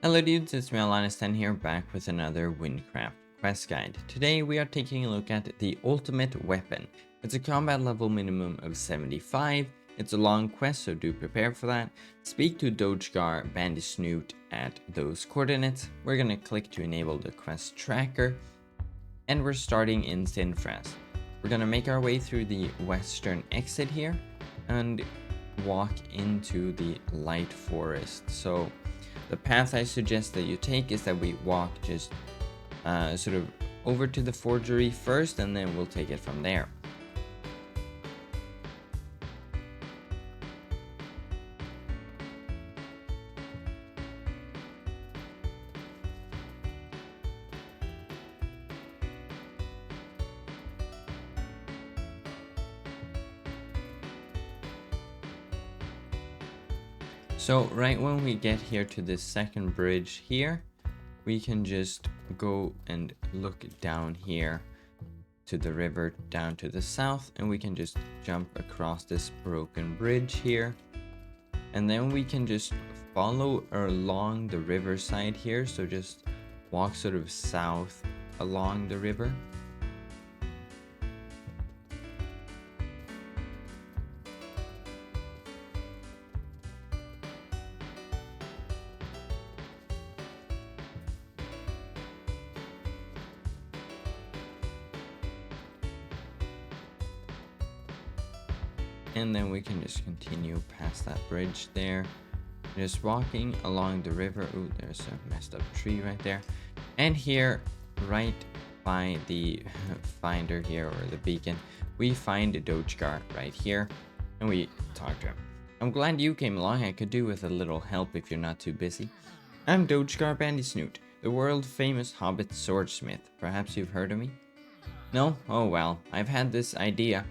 Hello dudes, it's me Alanis10 here, back with another Wynncraft quest guide. Today we are taking a look at the ultimate weapon. It's a combat level minimum of 75, it's a long quest so do prepare for that. Speak to Dodegar Bandysnoot at those coordinates. We're gonna click to enable the quest tracker, and we're starting in Sinfras. We're gonna make our way through the western exit here, and walk into the light forest. So the path I suggest that you take is that we walk just sort of over to the forgery first, and then we'll take it from there. So right when we get here to this second bridge here, we can just go and look down here to the river down to the south, and we can just jump across this broken bridge here. And then we can just follow along the riverside here, so just walk sort of south along the river. And then we can just continue past that bridge there, just walking along the river. Ooh, there's a messed up tree right there. And here, right by the finder here, or the beacon, we find Dodegar right here, and we talk to him. I'm glad you came along. I could do with a little help if you're not too busy. I'm Dodegar Bandysnoot, the world famous Hobbit swordsmith. Perhaps you've heard of me? No? Oh well, I've had this idea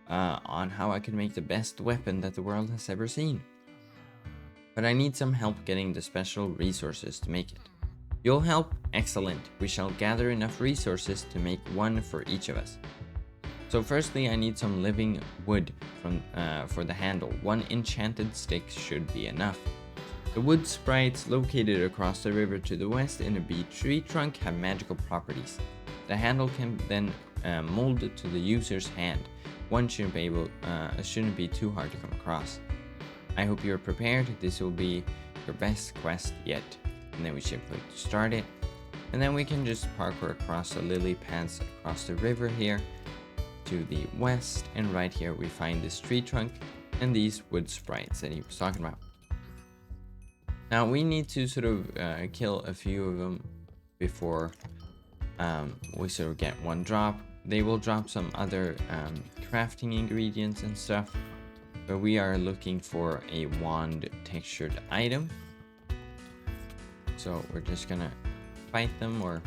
on how I can make the best weapon that the world has ever seen. But I need some help getting the special resources to make it. You'll help? Excellent. We shall gather enough resources to make one for each of us. So firstly, I need some living wood for the handle. One enchanted stick should be enough. The wood sprites located across the river to the west in a bee tree trunk have magical properties. The handle can then mold to the user's hand. One shouldn't be too hard to come across. I hope you're prepared. This will be your best quest yet. And then we should click to start it. And then we can just parkour across the lily pads across the river here to the west. And right here we find this tree trunk and these wood sprites that he was talking about. Now we need to sort of kill a few of them before we sort of get one drop. They will drop some other crafting ingredients and stuff, but we are looking for a wand textured item. So we're just gonna fight them or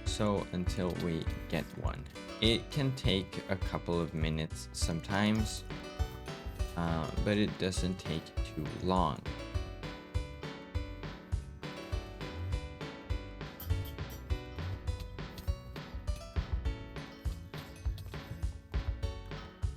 so until we get one. It can take a couple of minutes sometimes, but it doesn't take too long.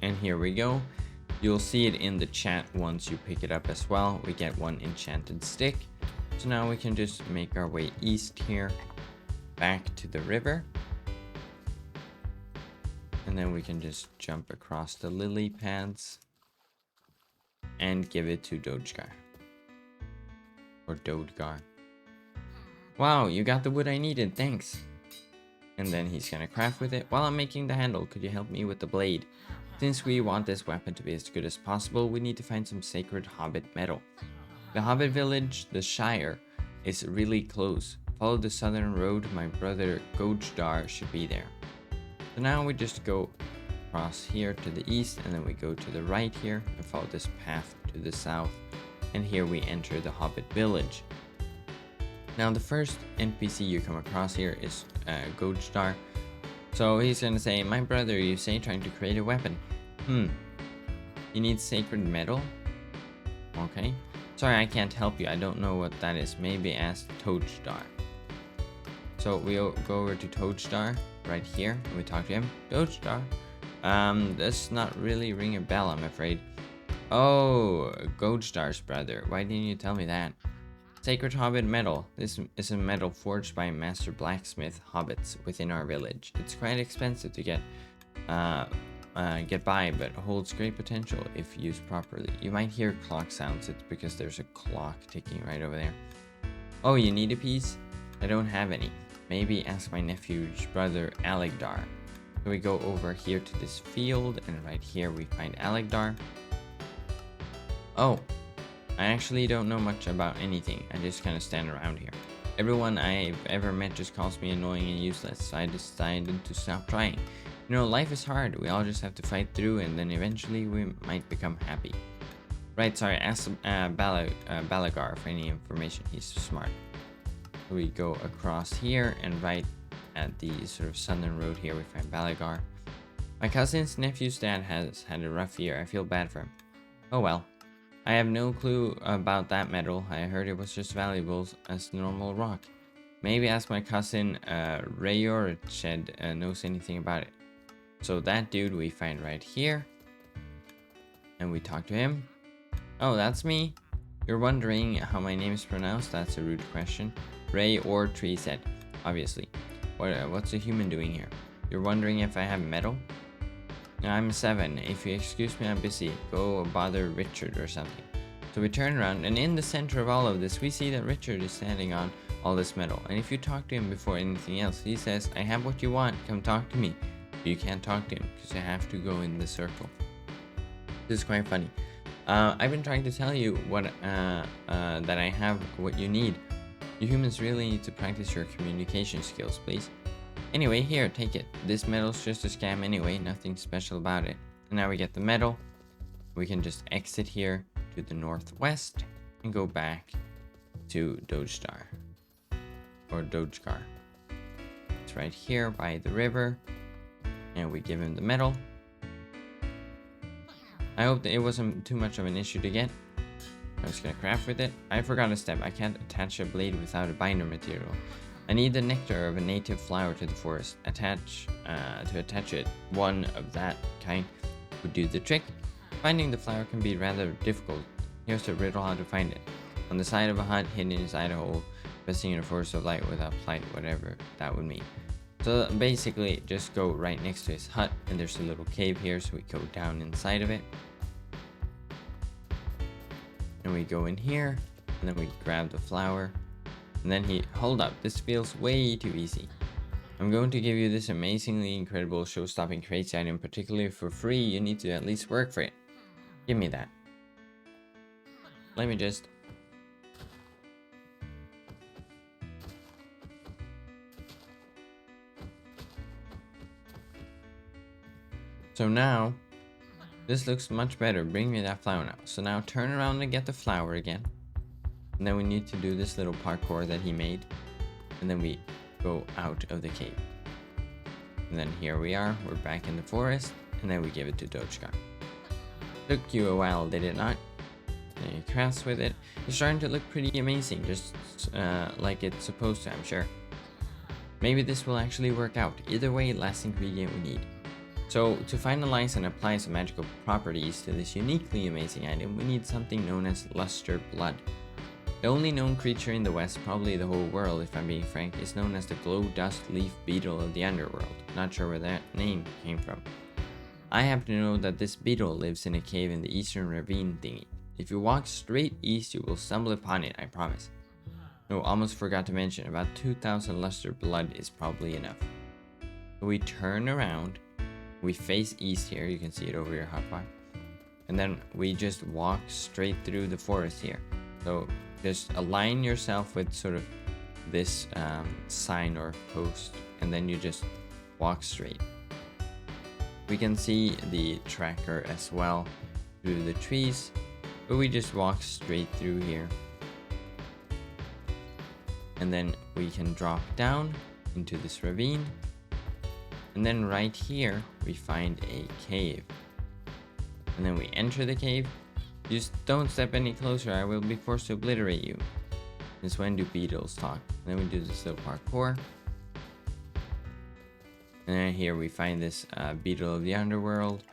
And here we go. You'll see it in the chat once you pick it up as well. We get one enchanted stick. So now we can just make our way east here, back to the river. And then we can just jump across the lily pads and give it to Dodegar. Or Dodegar. Wow, you got the wood I needed, thanks. And then he's gonna craft with it. While I'm making the handle, could you help me with the blade? Since we want this weapon to be as good as possible, we need to find some sacred Hobbit metal. The Hobbit village, the Shire, is really close. Follow the southern road, my brother Dodegar should be there. So now we just go across here to the east, and then we go to the right here and follow this path to the south. And here we enter the Hobbit village. Now the first NPC you come across here is Dodegar. So he's gonna say, my brother, you say, trying to create a weapon. You need sacred metal? Okay. Sorry, I can't help you. I don't know what that is. Maybe ask Dodegar. So we'll go over to Dodegar right here, and we talk to him. Dodegar. Does not really ring a bell, I'm afraid. Oh, Dodegar's brother. Why didn't you tell me that? Sacred Hobbit metal. This is a metal forged by master blacksmith hobbits within our village. It's quite expensive to get by, but holds great potential if used properly. You might hear clock sounds. It's because there's a clock ticking right over there. Oh, you need a piece? I don't have any. Maybe ask my nephew's brother Alegdar. So we go over here to this field, and right here we find Alegdar. Oh, I actually don't know much about anything. I just kind of stand around here. Everyone I've ever met just calls me annoying and useless, so I decided to stop trying. You know, life is hard. We all just have to fight through, and then eventually we might become happy. Right, sorry, ask Balagar for any information. He's smart. So we go across here, and right at the sort of southern road here we find Balagar. My cousin's nephew's dad has had a rough year. I feel bad for him. Oh well. I have no clue about that metal. I heard it was just valuable as normal rock. Maybe ask my cousin Rayorched knows anything about it. So that dude we find right here. And we talk to him. Oh, that's me? You're wondering how my name is pronounced? That's a rude question. Ray or Tree said, obviously. What's a human doing here? You're wondering if I have metal? I'm 7. If you excuse me, I'm busy. Go bother Richard or something. So we turn around, and in the center of all of this, we see that Richard is standing on all this metal. And if you talk to him before anything else, he says, I have what you want. Come talk to me. You can't talk to him because you have to go in the circle. This is quite funny. I've been trying to tell you that I have what you need. You humans really need to practice your communication skills, please. Anyway, here, take it. This metal's just a scam anyway, nothing special about it. And now we get the metal. We can just exit here to the northwest and go back to Dodegar. Or Dodegar. It's right here by the river. And we give him the metal. I hope that it wasn't too much of an issue to get. I'm just gonna craft with it. I forgot a step. I can't attach a blade without a binder material. I need the nectar of a native flower to the forest. To attach it, one of that kind would do the trick. Finding the flower can be rather difficult. Here's the riddle how to find it. On the side of a hut hidden inside a hole, resting in a forest of light without plight, whatever that would mean. So basically, just go right next to his hut, and there's a little cave here, so we go down inside of it. And we go in here, and then we grab the flower. And then hold up, this feels way too easy. I'm going to give you this amazingly incredible show-stopping crazy item, particularly for free. You need to at least work for it. Give me that. Let me just... So now, this looks much better. Bring me that flower now. So now turn around and get the flower again. And then we need to do this little parkour that he made. And then we go out of the cave. And then here we are. We're back in the forest. And then we give it to Dodegar. Took you a while, did it not? And you crafts with it. It's starting to look pretty amazing. Just like it's supposed to, I'm sure. Maybe this will actually work out. Either way, last ingredient we need. So to finalize and apply some magical properties to this uniquely amazing item, we need something known as luster blood. The only known creature in the West, probably the whole world if I'm being frank, is known as the glow dust leaf beetle of the underworld. Not sure where that name came from. I happen to know that this beetle lives in a cave in the eastern ravine thingy. If you walk straight east, you will stumble upon it, I promise. No, almost forgot to mention, about 2,000 luster blood is probably enough. So we turn around. We face east here, you can see it over your hotbar. And then we just walk straight through the forest here. So just align yourself with sort of this sign or post, and then you just walk straight. We can see the tracker as well through the trees, but we just walk straight through here. And then we can drop down into this ravine. And then right here, we find a cave. And then we enter the cave. Just don't step any closer, I will be forced to obliterate you. Since when do beetles talk? And then we do this little parkour. And then here we find this beetle of the underworld.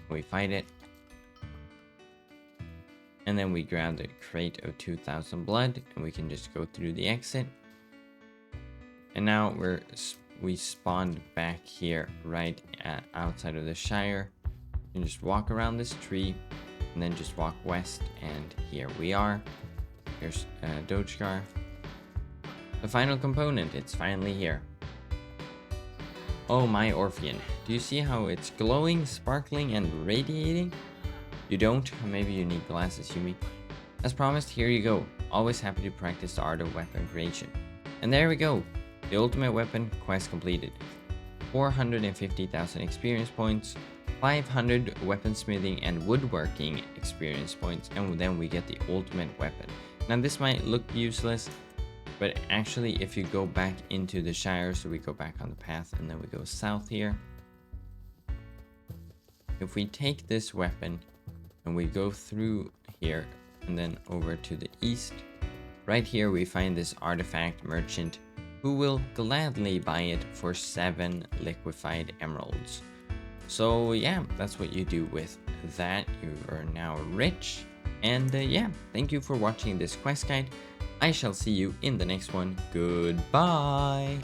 We fight it. And then we grab the crate of 2000 blood and we can just go through the exit. And now we spawned back here right outside of the Shire. You can just walk around this tree and then just walk west, and here we are. Here's Dodegar. The final component, it's finally here. Oh my Orpheon, do you see how it's glowing, sparkling, and radiating? You don't? Maybe you need glasses, Yumi. As promised, here you go. Always happy to practice the art of weapon creation. And there we go. The ultimate weapon quest completed. 450,000 experience points, 500 weaponsmithing and woodworking experience points, and then we get the ultimate weapon. Now this might look useless, but actually if you go back into the Shire, so we go back on the path and then we go south here. If we take this weapon and we go through here and then over to the east, right here we find this artifact merchant who will gladly buy it for 7 liquefied emeralds. So yeah, that's what you do with that. You are now rich. And yeah, thank you for watching this quest guide. I shall see you in the next one. Goodbye.